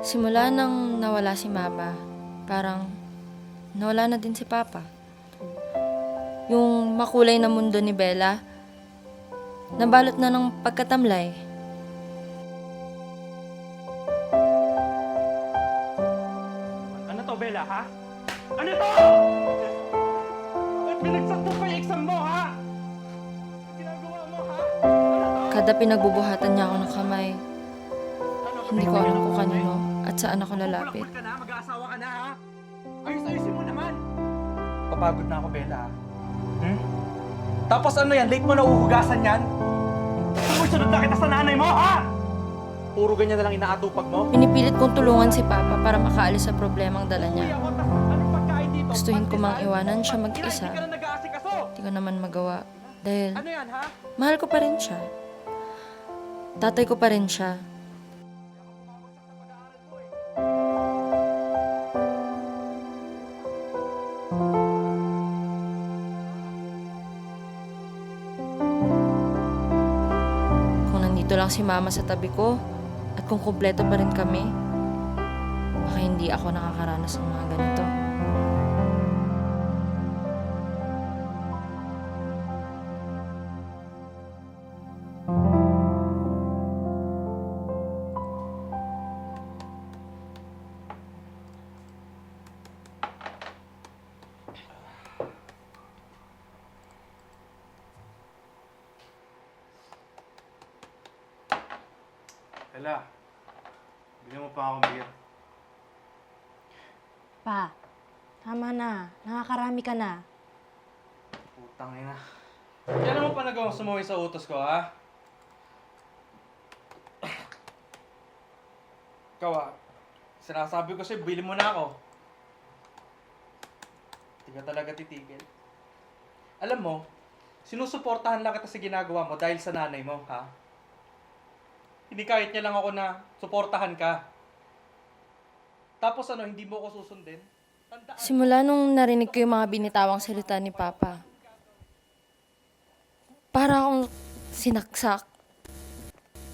Simula nang nawala si Mama, parang nawala na din si Papa. Yung makulay na mundo ni Bella, nabalot na ng pagkatamlay. Ano to, Bella, ha? Ano to? Ba't pinagsakto pa yung exam mo, ha? Ano ginagawa mo, ha? Ano to? Kada pinagbubuhatan niya ako ng kamay, Ano, hindi ko alam kung kanino at saan ako lalapit. Bulak-bul ka na, mag-aasawa ka na, ha? Ayos-ayusin mo naman. Papagod na ako, Bella. Tapos ano yan, late mo na uhugasan yan? Sumusunod na kita sa nanay mo, ha? Puro ganyan na lang inaatupag mo? Pinipilit kong tulungan si Papa para makaalis sa problemang dala Uy, niya. ako, tas anong pagkain dito? Gustuhin ko mang Pandesal? iwanan siya Pag mag-isa. Hindi ka na nag-aasikaso. Hindi ko naman magawa dahil Ano yan, ha? mahal ko pa rin siya. Tatay ko pa rin siya. Kung nandito lang si Mama sa tabi ko at kung kumpleto pa rin kami, baka hindi ako nakakaranas ng mga ganito. Bella, bigyan mo pa akong beer. Pa, tama na. Nakakarami ka na. Putang ina. Kailan mo pa nagawang sumuwi sa utos ko, ha? Ikaw, sinasabi ko sa'yo, bili mo na ako. Hindi ka talaga titigil. Alam mo, sinusuportahan lang kita sa ginagawa mo dahil sa nanay mo, ha? Hindi kahit niya lang ako na suportahan ka. Tapos ano, hindi mo ako susundin? Tandaan. Simula nung narinig ko yung mga binitawang salita ni Papa, para akong sinaksak,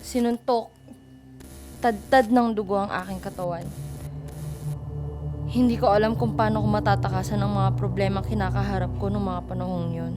sinuntok, tad-tad ng dugo ang aking katawan. Hindi ko alam kung paano ko matatakasan ang mga problemang kinakaharap ko noong mga panahong yun.